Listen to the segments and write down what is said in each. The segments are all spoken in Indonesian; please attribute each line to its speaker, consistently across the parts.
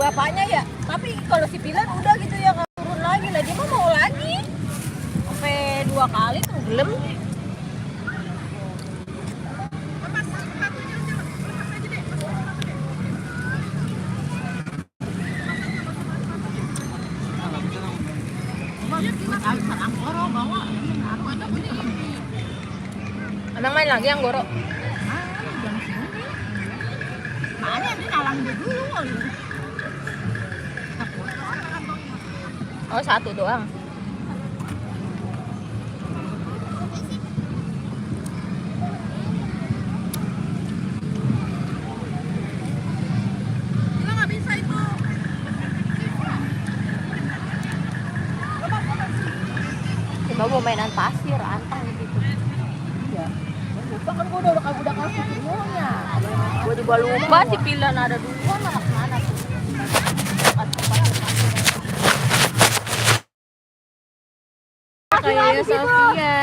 Speaker 1: bapaknya ya. Tapi kalau si Pilar udah gitu ya nggak turun lagi lah, dia mau lagi sampai 2 kali tenggelam. Abang main lagi yang Goro?
Speaker 2: Mana dia nalang dia dulu.
Speaker 1: Oh, 1 doang.
Speaker 2: Dia nggak bisa itu.
Speaker 1: Coba mau mainan pasir, antang gitu. Iya. Lupa kan gue udah kasih semuanya. Gue juga lupa si Pilar ada 2 anak mana tuh. Kayak Sofia.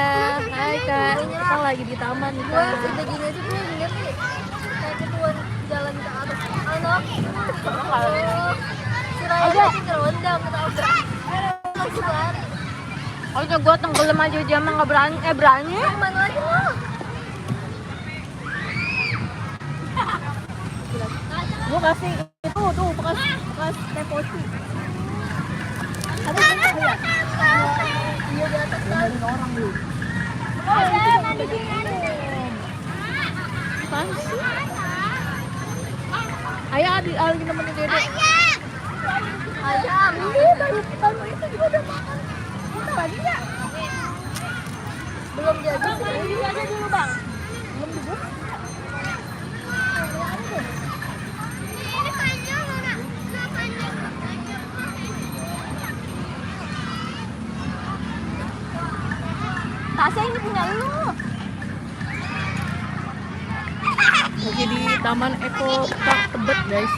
Speaker 1: Hai Kak, kita lagi di taman nih. Gue udah gini aja gue ngeliat nih. Kayak ketuan jalan ke atas anak. Si Raya aja ngerondam ketabrak. Langsung lari. Oh, gue tenggelam aja jam nggak berani. Mana lagi lo? Gue kasih itu tuh bekas tepoci. Ada ya? Iya di atas kan. Orang lu. Oh ya, mandi sini. Pansi. Ayah lagi nemenin Dede. Ayam. Ini baru itu juga udah makan. Udah lagi ya? Belum jadi. Ini aja dulu bang. Belum juga.
Speaker 2: Ini panjang mana? Nggak panjang.
Speaker 1: Tasya ini punya lu. Lagi di Taman Eko Park Tebet guys.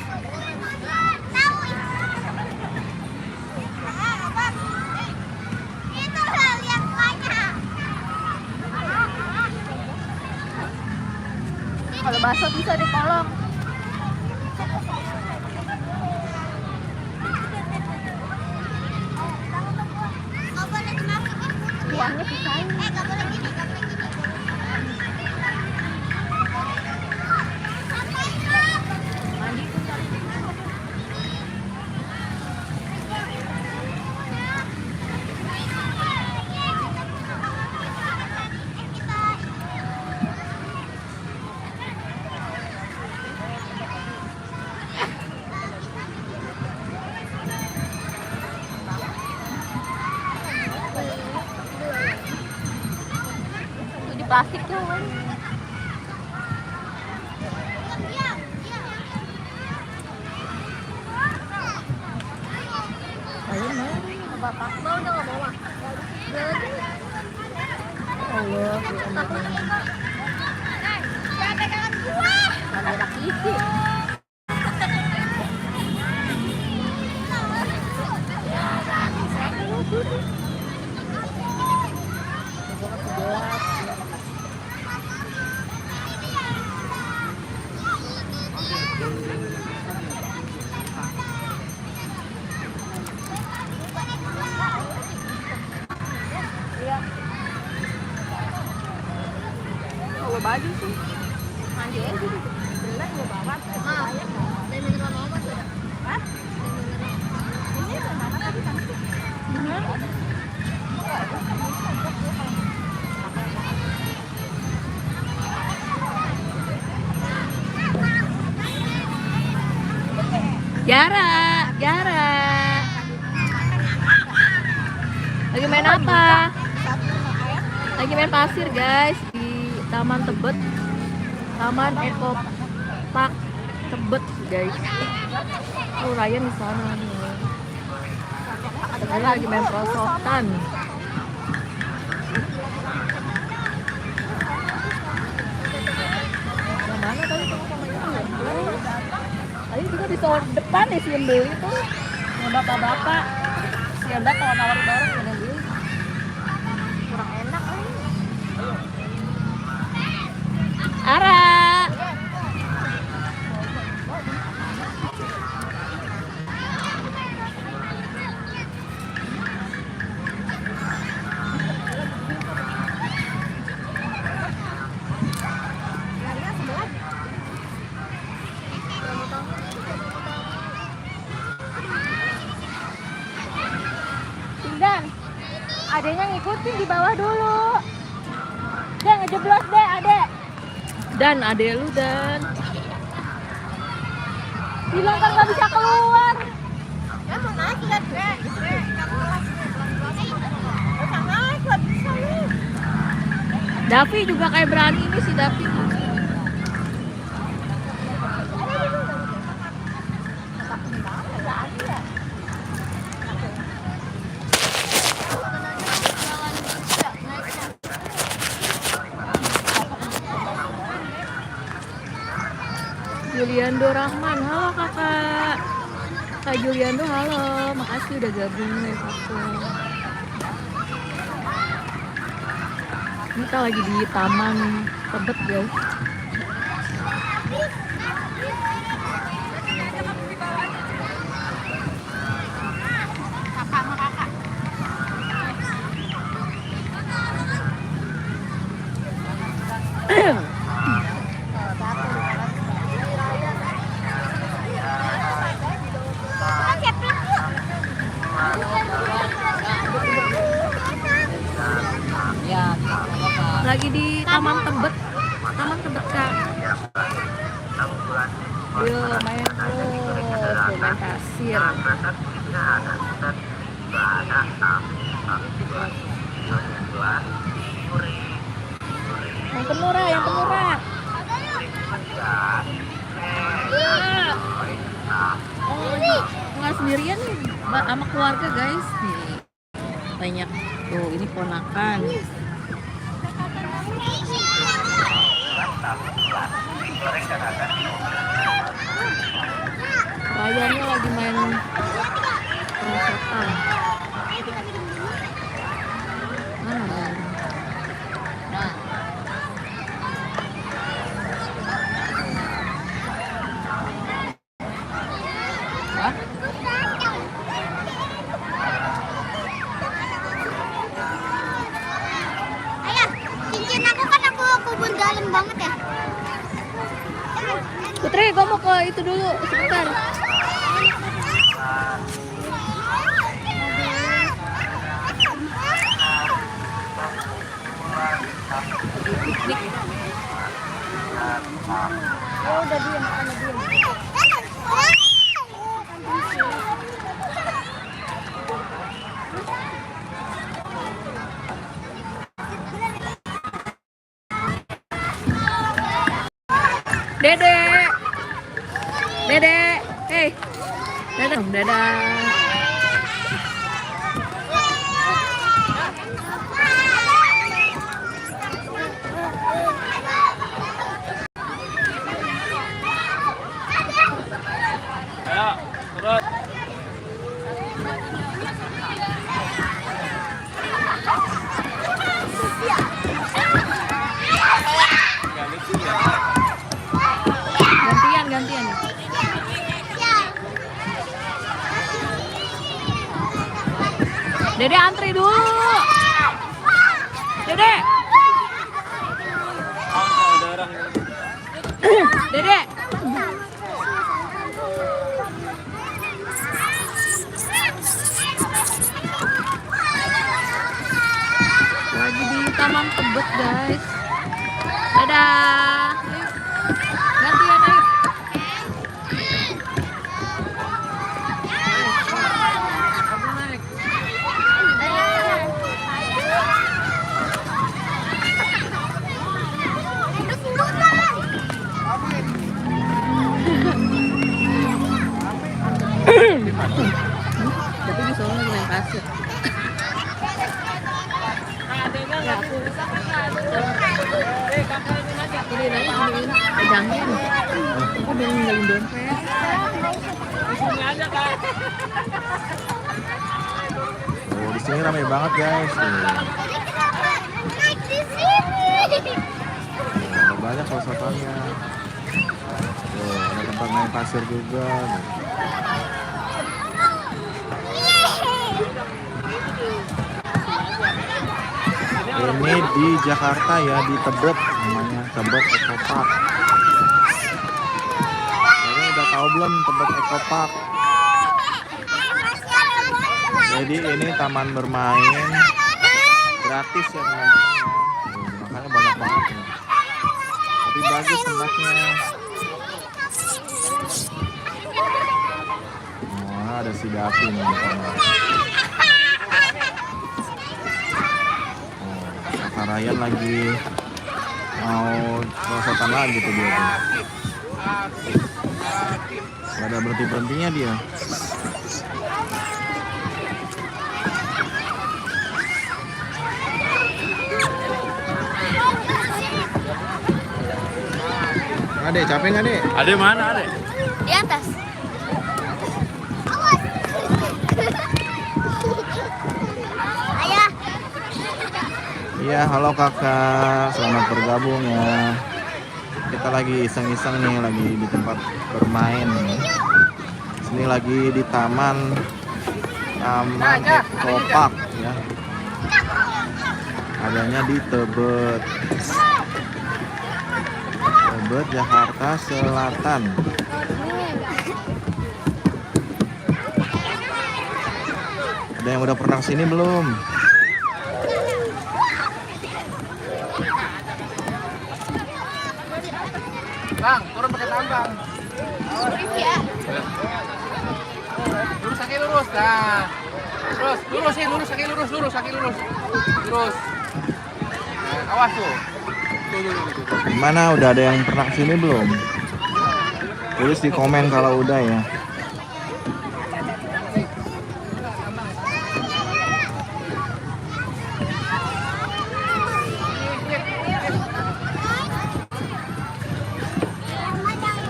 Speaker 1: Kalau basah bisa di kolong. Buahnya pisahin. Plastik tuh kan. Ayo mau bapak mau udah nggak mau ah. Allah, pegangan gua. Kamera kisi. Baju sih mandi ya bener mau bawa dari mineral obat sudah hah? Ini mana tadi kan bener Jara lagi main apa? Lagi main pasir guys di Taman Tebet, Taman Eko Park Tebet guys. Oh, Ryan di sana nih. Saya lagi main prosotan. Yang mana tadi sama itu ya? Tadi juga di store depan nih si yang beli tuh. Yang bapak-bapak. Si Anda kalau nawar bareng yang beli. Kurang enak Ara.
Speaker 2: adeknya ngikutin di bawah dulu. Dek ngejeblos deh adek.
Speaker 1: Dan ade lu dan.
Speaker 2: Bilang kan nggak bisa keluar. Ya mau naik lihat dek.
Speaker 1: Davi juga kayak berani nih si Davi. Juliando Rahman, halo kakak. Kak Juliando, halo. Makasih udah gabung live aku. Kita lagi di Taman Tebet guys.
Speaker 2: Kakak sama kakak.
Speaker 1: Lagi di Taman Tebet. Taman Tebet kak. Ayo main main pasir. Yang kemurah, yang kemurah. Oh, nggak sendirian nih, sama keluarga guys nih. Banyak tuh, ini ponakan. Rayanya lagi main perosotan. Mana Ryan? Hah?
Speaker 2: Ayah, cincin aku kan aku kubur dalam banget ya.
Speaker 1: Putri, gue mau ke itu dulu sebentar. Piknik.
Speaker 2: Oh, udah diem, sana diem.
Speaker 1: Dede, Dede, hey, dadah, dadah. Gantian. Dede antri dulu. Dede. Dede. Lagi di Taman Tebet guys. Dadah. Gantian ayo. Tapi di sana lagi main pasir. Ini nanya pegangnya. Aku udah ninggalin dompet. Disini aja kak.
Speaker 3: Oh, di sini ramai banget guys.
Speaker 2: Naik di sini.
Speaker 3: Ada banyak perosotannya. Tuh, ada tempat main pasir juga. Ini di Jakarta ya, di Tebet namanya, Tebet Eco Park. Kalian udah tahu belum Tebet Eco Park? Jadi ini taman bermain gratis ya teman-teman ya. Makanya banyak banget nih. Tapi bagus tempatnya. Oh, ada si Davi nih. Oh, Kakak Ryan lagi mau perosotan lagi tuh dia tuh. Gak ada berhenti-berhentinya dia. Adek, capek nggak dek?
Speaker 4: Adek mana adek?
Speaker 2: Di atas. Ayah.
Speaker 3: Iya, halo kakak, selamat bergabung ya. Kita lagi iseng-iseng nih, lagi di tempat bermain nih. Sini lagi di Taman Ekopark ya. Adanya di Tebet, Jakarta Selatan. Ada yang udah pernah kesini belum?
Speaker 4: Bang, turun pakai tambang. Lurus kaki lurus. Nah. Terus lurus sih, lurus kaki lurus. Terus. Nah, awas tuh. Tuh.
Speaker 3: Gimana, udah ada yang pernah kesini belum? Tulis di komen kalau udah ya.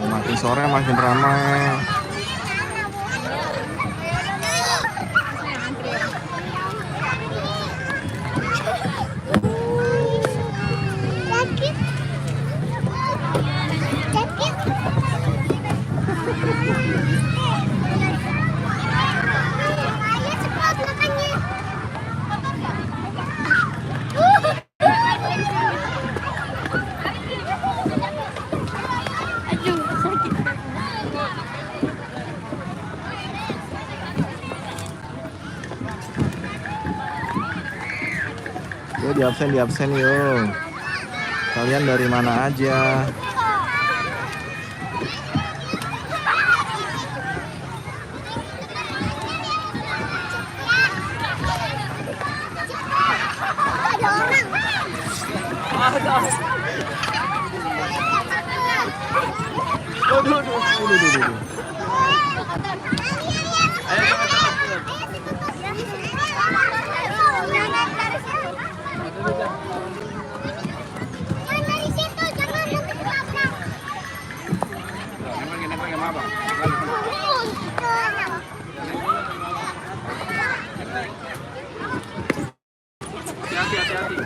Speaker 3: Makin sore makin ramai. Yo, di absen yo. Kalian dari mana aja? Duh.
Speaker 4: Hati-hati.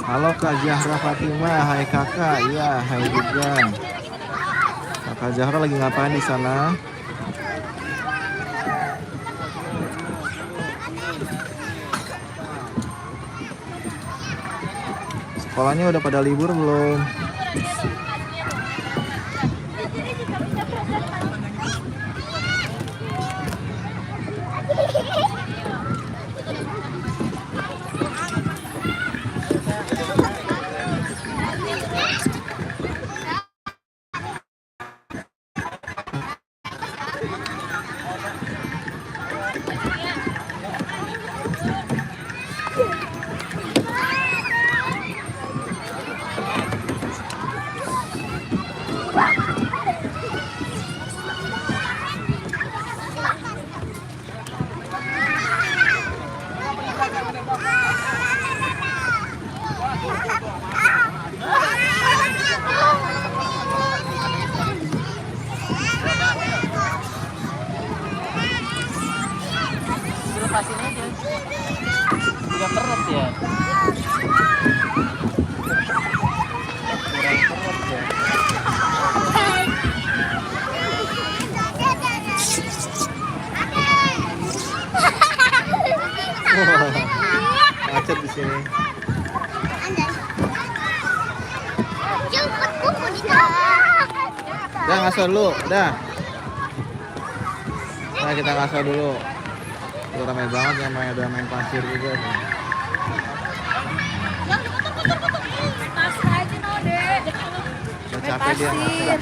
Speaker 3: Halo Kak Zahra Fatimah, hai kakak, iya, hai juga. Kakak Zahra lagi ngapain di sana? Sekolahnya udah pada libur belum?
Speaker 4: Lepasin aja. Udah keret ya. Kurang keret ya.
Speaker 3: Macet di sini.
Speaker 2: Jemput buku di dalam.
Speaker 3: Udah ngaso dulu, udah. Nah, kita ngaso dulu. Tuh ramai banget ya, udah main pasir juga.
Speaker 2: Pasir aja no deh.
Speaker 3: Udah
Speaker 1: Main
Speaker 3: capek dia.
Speaker 1: pasir.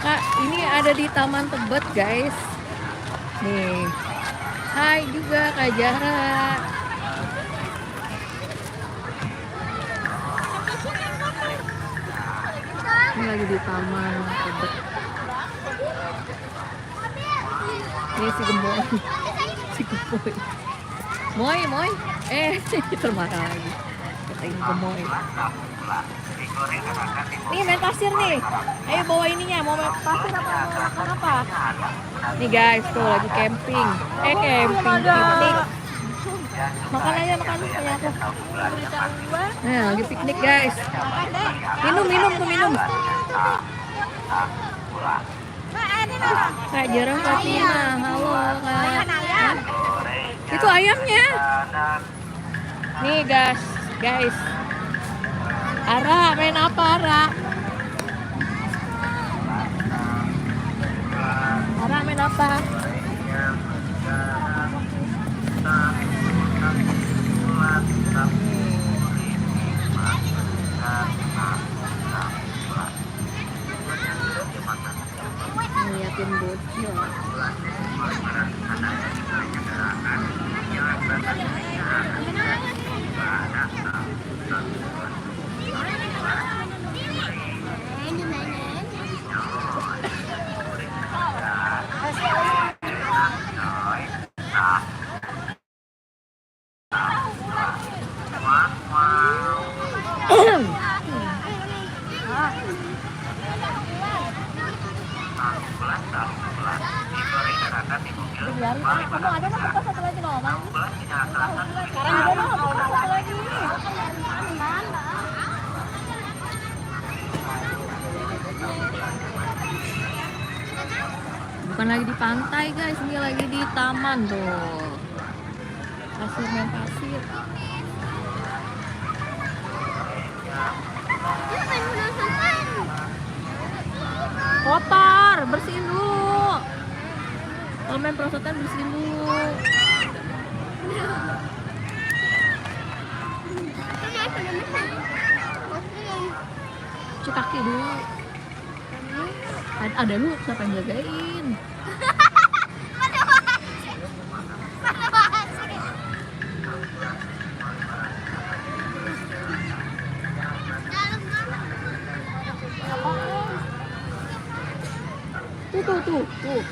Speaker 1: Kak, ini ada di Taman Tebet, guys. Nih. Hai juga Kak Jara. Ini lagi di Taman Tebet. Ini si Gemoy. Si Gemoy. Moy. Termarah lagi. Katain Gemoy. Nih main pasir nih. Ayo bawa ininya. Mau main pasir apa mau makan apa? Nih guys, tuh lagi camping. Camping piknik. Makan aja makan kayak aku. Nah, lagi piknik guys. Minum. Kak Jarang Fatina, halo Kak. Itu ayamnya. Nih guys. Ara, main apa Ara? Ara main apa? Ngeliatin bocil. Kamu ada nggak buka satu lagi loh, Bang? Sekarang ada nggak buka satu lagi? Bukan lagi di pantai guys, ini lagi di taman tuh. Main pasir. Kotor, bersihin dulu. Kalau main perosotan bersihin dulu. Cuci kaki dulu. Ada lu siapa yang jagain? Tuh.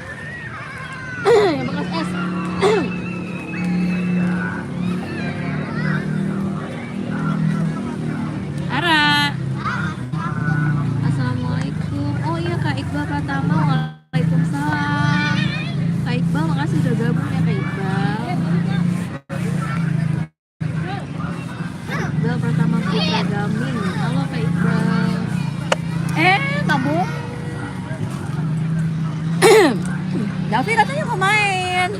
Speaker 1: Yang bekas es. Ara. Assalamualaikum. Oh iya Kak Iqbal Pratama. Waalaikumsalam. Kak Iqbal makasih udah gabung ya Kak Iqbal. Iqbal Pratama Putra Gaming. Halo Kak Iqbal. Kamu? Davi katanya mau main.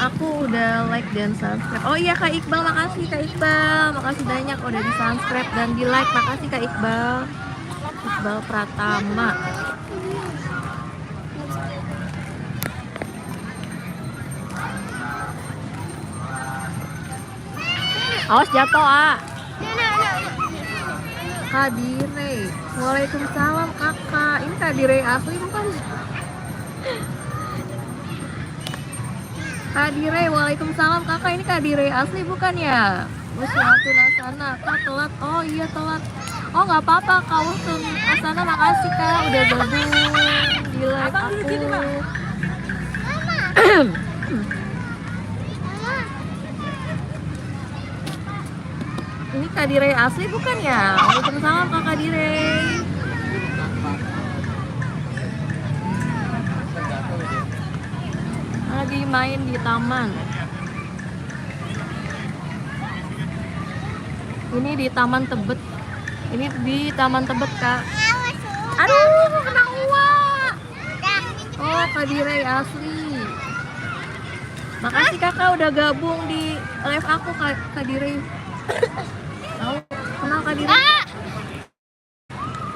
Speaker 1: Aku udah like dan subscribe. Oh iya Kak Iqbal, makasih Kak Iqbal. Makasih banyak udah di subscribe dan di like. Makasih Kak Iqbal. Iqbal Pratama. Awas jatuh Kadire. Waalaikumsalam kakak. Ini Kadire asli bukan? Kadire, waalaikumsalam kakak. Ini Kadire asli bukan ya? Musyaratun Asana. Kak telat. Oh iya telat. Oh nggak apa-apa Kak Wustun Asana, makasih Kak udah gabung di live aku. Ini Kadire asli bukan ya? Waalaikumsalam Kak Kadire. Lagi main di taman. Ini di Taman Tebet. Ini di Taman Tebet Kak. Aduh, kena uang. Oh, Kadire asli. Makasih kakak udah gabung di live aku Kadire. Dire.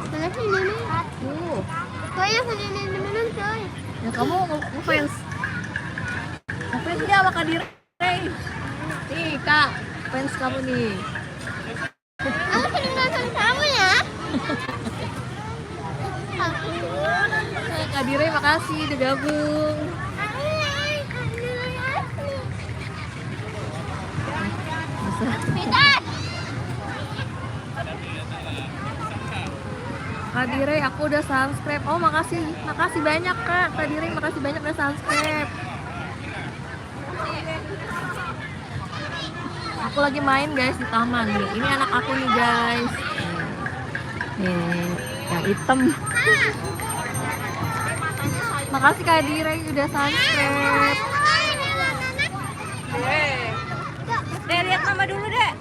Speaker 2: Mana sih ini?
Speaker 1: Tuh.
Speaker 2: Kayaknya sini beneran coy.
Speaker 1: Ya kamu ngefans. Ngefans dia sama Kak Dire. Nih Kak, fans kamu nih.
Speaker 2: Aku sering nonton kamu ya.
Speaker 1: Kak Dire makasih udah gabung.
Speaker 2: Pintar.
Speaker 1: Kak Dire aku udah subscribe. Oh makasih banyak Kak. Kak Dire makasih banyak udah subscribe. Aku lagi main guys di taman nih. Ini anak aku nih guys. Nih yang hitam. Makasih Kak Dire udah subscribe.
Speaker 2: Dek, lihat mama dulu, Dek.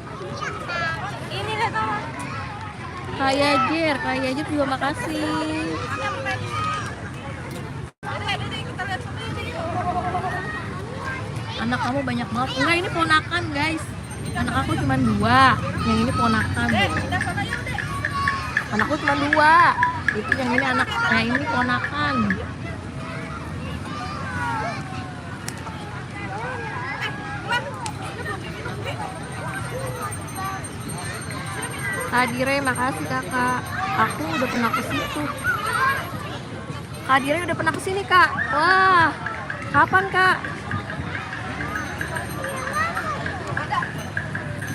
Speaker 2: Ini lihat mama.
Speaker 1: Kak Yajer juga makasih. Anak kamu banyak banget. Enggak, ini ponakan guys. Anak aku cuma 2. Yang ini ponakan. Anakku cuma 2. Itu yang ini anak. Nah ini ponakan. Kak Dire makasih kakak. Aku udah pernah ke situ. Kak Dire udah pernah kesini kak. Wah, kapan kak?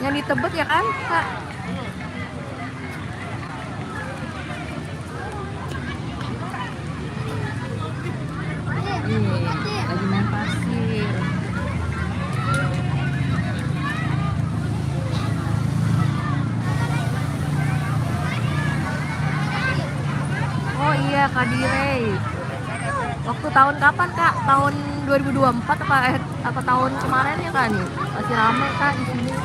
Speaker 1: Yang di Tebet ya kan kak? Lagi main pasir. Oh iya Kak Dire. Waktu tahun kapan Kak? Tahun 2024 apa tahun kemarin ya Kak nih? Masih ramai Kak di sini.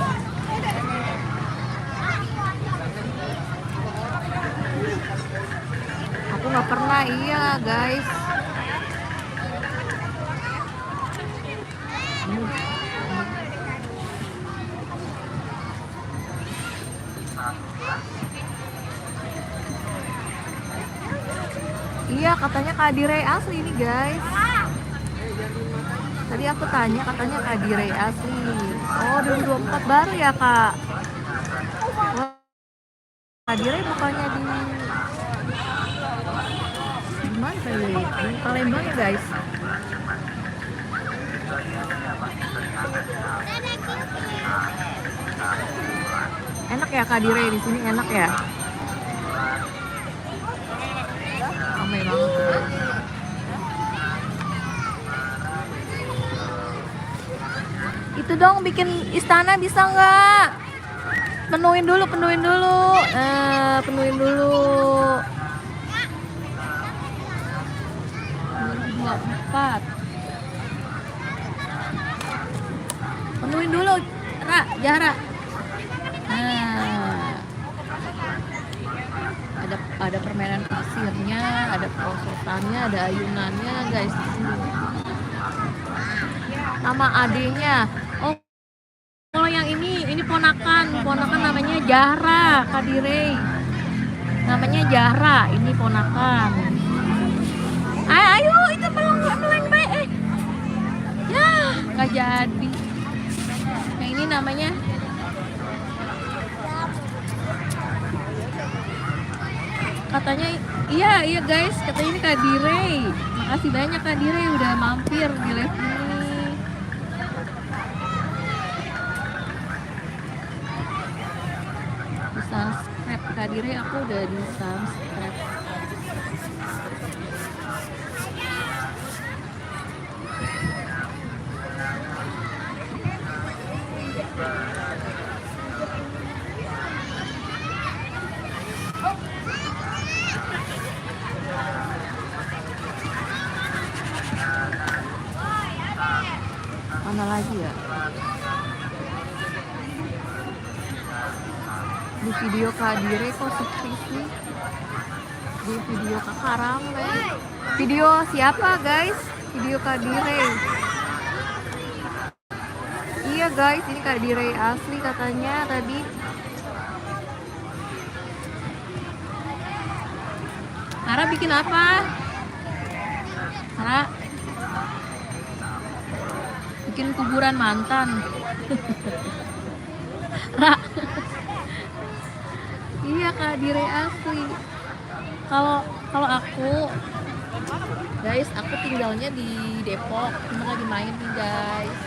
Speaker 1: Aku nggak pernah, iya guys. Iya katanya Kak Dire asli ini guys. Tadi aku tanya katanya Kak Dire asli. Oh 2024 baru ya Kak. Wah, Kak Dire bukannya di mana tadi? Di Palembang ya guys. Enak ya Kak Dire di sini, enak ya. Ramai banget. Itu dong bikin istana bisa nggak? Penuhin dulu. Penuhin dulu. 2024. Penuhin dulu, Jara. Ada permainan pasirnya, ada perosotannya, ada ayunannya guys di sini. Nama adenya. Oh, kalau yang ini ponakan namanya Jara, Kak Dire. Namanya Jara, ini ponakan. Ayo, itu meleng baik. Ya, nggak jadi. Yang ini namanya katanya iya guys, katanya ini Kak Dire. Makasih banyak Kak Dire udah mampir di live ini. Di subscribe Kak Dire, aku udah di subscribe. Mana lagi ya? Di video Kak Dire kok sepi sih? Di video kakak ramai. Video siapa guys? Video Kak Dire. Iya guys, ini Kak Dire asli katanya tadi. Ara bikin apa? Ara bikin kuburan mantan. Ra. Iya Kak Dire asli. Kalau aku guys, aku tinggalnya di Depok, cuma lagi main nih guys.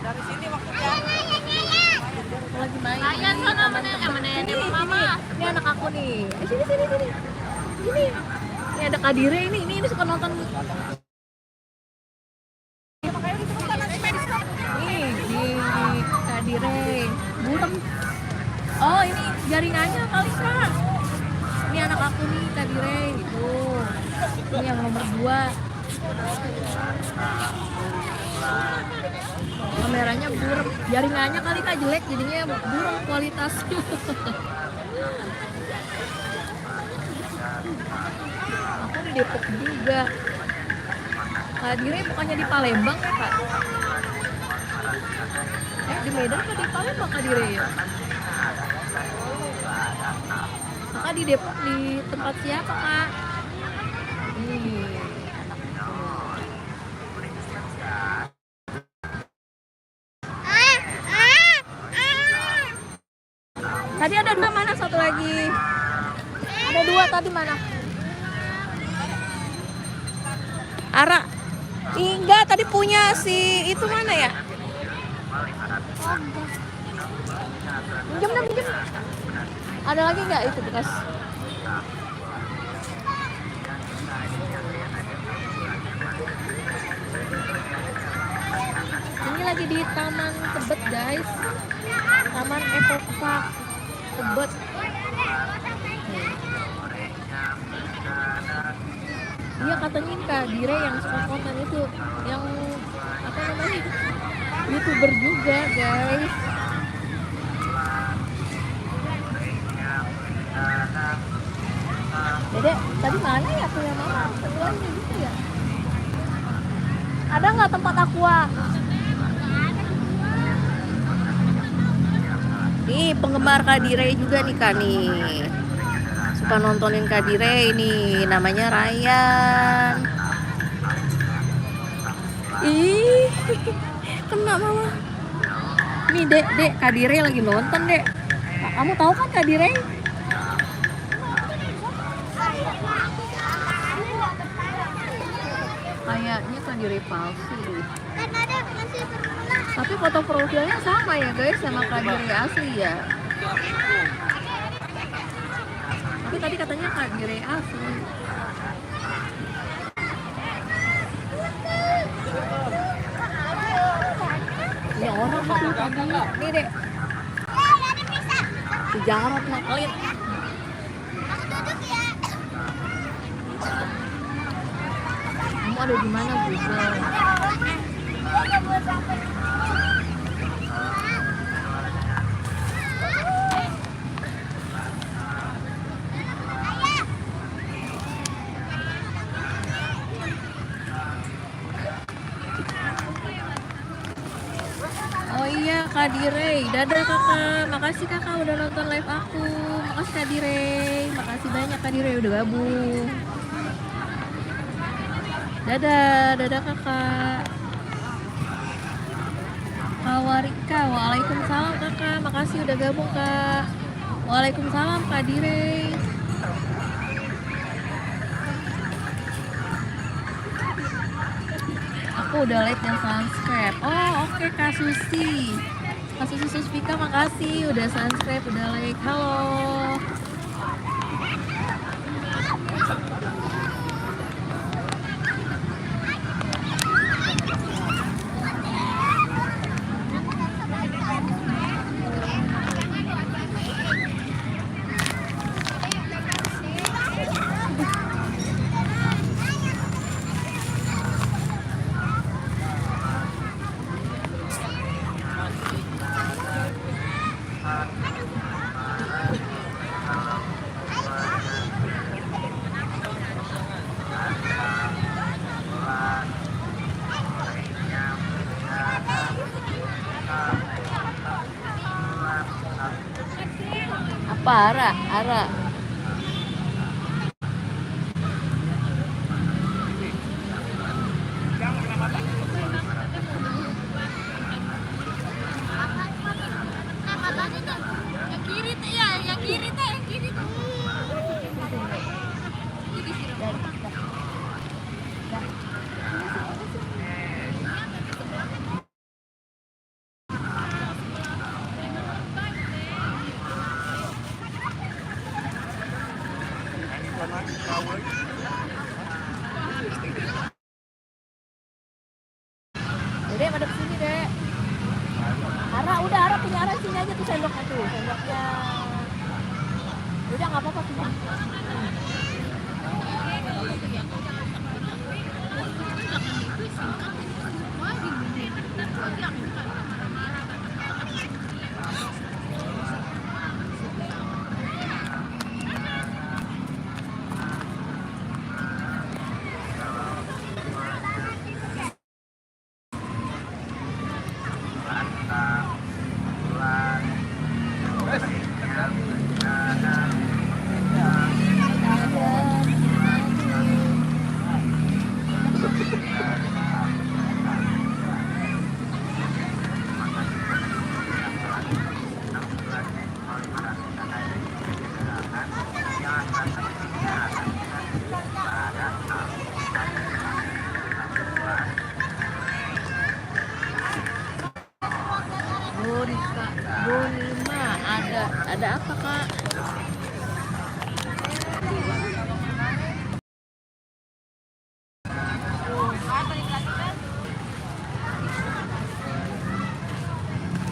Speaker 4: Dari sini waktunya.
Speaker 1: Aku lagi main nih sama temen mama. Ini anak aku nih. Sini. Sini. Ini ada Kak Dire ini suka nonton. Nih, di Kak Dire. Burem. Oh, ini jaringannya kali Kak. Ini anak aku nih Kak Dire gitu. Ini yang nomor 2. Kameranya burem, jaringannya kali Kak jelek jadinya burem kualitasnya. Aku di Depok juga. Kak Dire bukannya di Palembang ya Kak? Di Medan atau di Palembang Kak Dire ya? Kakak di Depok di tempat siapa Kak? Tadi ada 2, mana satu lagi? Ada 2 tadi, mana? Ara. Enggak, tadi punya si itu mana ya? Minjem. Ada lagi nggak itu bekas? Ini lagi di Taman Tebet guys. Taman Eco Park Tebet. Iya katanya ini Kak Dire yang suka konten itu, yang apa namanya, YouTuber juga guys. Dede, tadi mana ya punya mama? Ketuanya gitu ya? Ada nggak tempat aqua? Nih penggemar Kak Dire juga nih Kak nih. Suka nontonin Kak Dire ini, namanya Ryan. Ih, kena mama. Nih dek, Kak Dire lagi nonton dek. Nah, kamu tahu kan Kak Dire? Kayaknya Kak Dire palsu deh. Tapi foto profilnya sama ya guys sama Kak Dire asli ya. Tapi tadi katanya Kak Dire asli. Ini orang aku tadi. Nih dek. Si Jarot nakalin. Kamu ada di mana Google? Oh iya Kak Dire, dadah kakak, makasih kakak udah nonton live aku, makasih Kak Dire, makasih banyak Kak Dire udah gabung. Dadah kakak. Kawarika, waalaikumsalam kakak, makasih udah gabung kak. Waalaikumsalam Kak Dire. Aku udah like dan subscribe. Oh oke Kak Susi. Kak Susi Suspika makasih udah subscribe, udah like. Halo. Apa Ara? Dek, madep sini, Dek. Ara punya Ara sini aja tuh sendoknya tuh. Sendoknya. Udah nggak apa-apa sih. Bonima, ada apa Kak?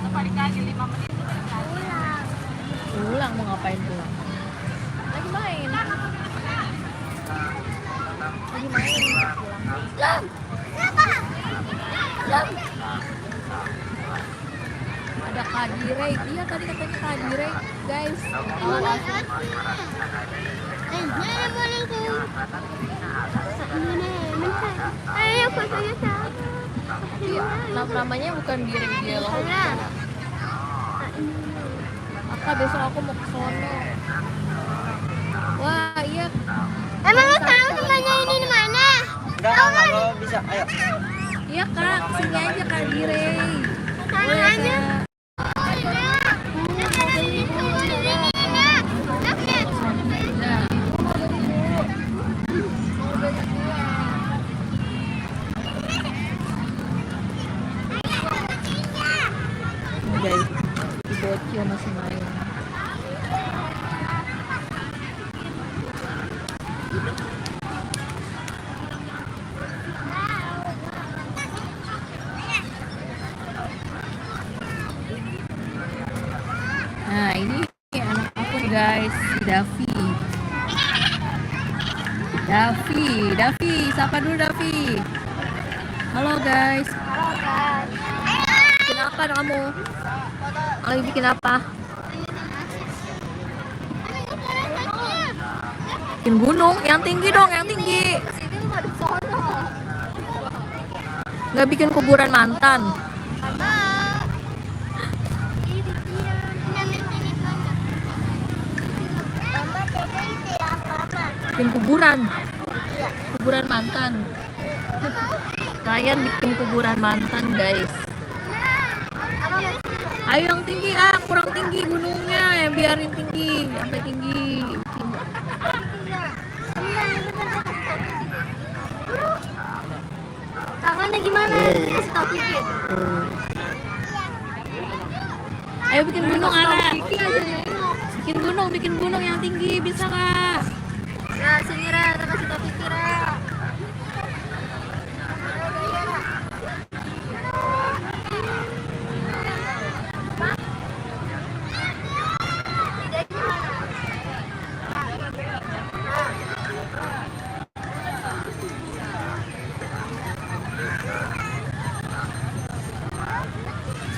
Speaker 4: Balik lagi 5 menit.
Speaker 1: Pulang mau ngapain pulang? Lagi main. Ada Kadire, iya tadi katanya Kadire, guys.
Speaker 2: Ayo fotonya sama.
Speaker 1: Iya, namanya bukan Direk dia loh. Kakak besok aku mau ke sono. Wah, iya.
Speaker 2: Emang lo tahu temannya ini di mana?
Speaker 5: Enggak, kalau bisa, ayo.
Speaker 1: Iya Kak, sini aja Kak Direk.
Speaker 2: Sana aja.
Speaker 1: Guys, di bocil masih main. Nah ini anak aku nih guys, si Davi, sapa dulu Davi. Halo guys. Bikin apa kamu? Lagi bikin apa? Bikin gunung, yang tinggi dong, yang tinggi. Nggak bikin kuburan mantan. Bikin kuburan mantan. Kalian bikin kuburan mantan guys. Ayo yang tinggi, kurang tinggi gunungnya, yang biarin tinggi, sampai tinggi.
Speaker 2: Tangannya gimana? Kasih tau Kiki.
Speaker 1: Ayo bikin gunung Ara. Bikin gunung yang tinggi, bisa Kak?
Speaker 2: Nah, sini Ra, kasih tau Kiki Ra.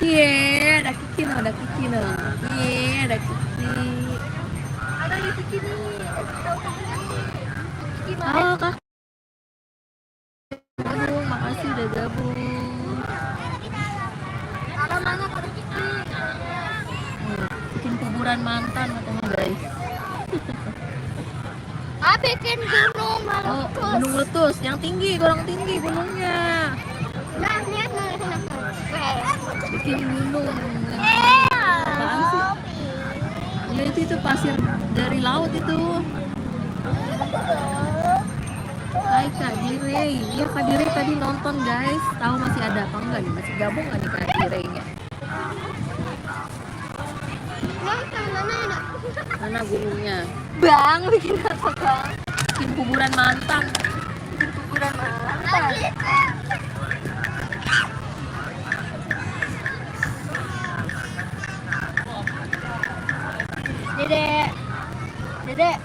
Speaker 1: Cie, ada Kiki no. Cie, ada Kiki.
Speaker 2: Ada Kiki nih. Kiki mana?
Speaker 1: Halo Kak. Gabung, makasih udah gabung.
Speaker 2: Ada mana ada Kiki?
Speaker 1: Bikin kuburan mantan katanya guys.
Speaker 2: Bikin gunung
Speaker 1: Oh, gunung letus, yang tinggi, kurang tinggi gunungnya.
Speaker 2: Nah, lihat.
Speaker 1: Bikin gunung. Apaan sih? Ya itu pasir dari laut itu. Hai Kak Dire. Iya Kak Dire tadi nonton guys. Tahu masih ada apa enggak nih? Masih gabung nggak nih Kak Dire-nya? Mana gunungnya?
Speaker 2: Bang, bikin apa Bang?
Speaker 1: Bikin kuburan mantan.
Speaker 2: Kuburan mana? Dek.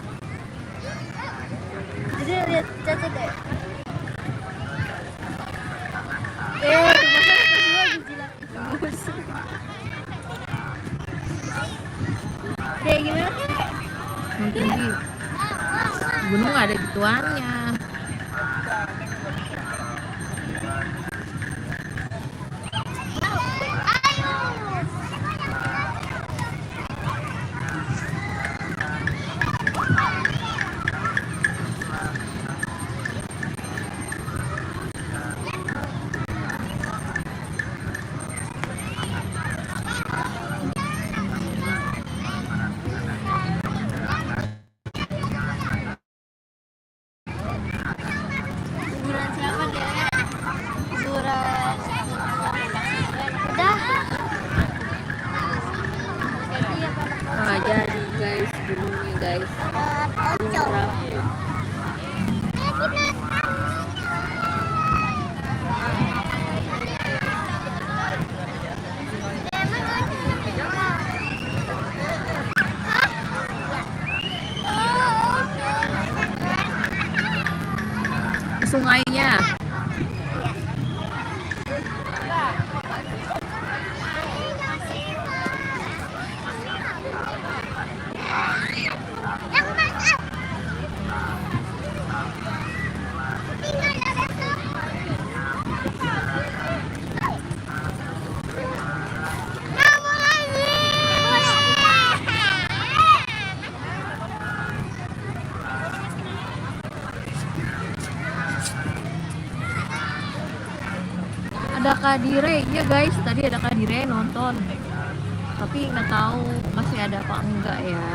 Speaker 2: Jadi lihat caca dek. Masa kedua dijilat terus. Dek gimana?
Speaker 1: Nanti di gunung ada gituannya.
Speaker 2: Kuburan siapa dek? Kuburan. Udah.
Speaker 1: Nah, jadi guys, gunungnya guys. Gunung Merapi. Sungainya. Ada Kadire, iya guys, tadi ada Kadire nonton. Tapi nggak tahu masih ada apa enggak ya.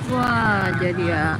Speaker 1: Wah, jadi ya.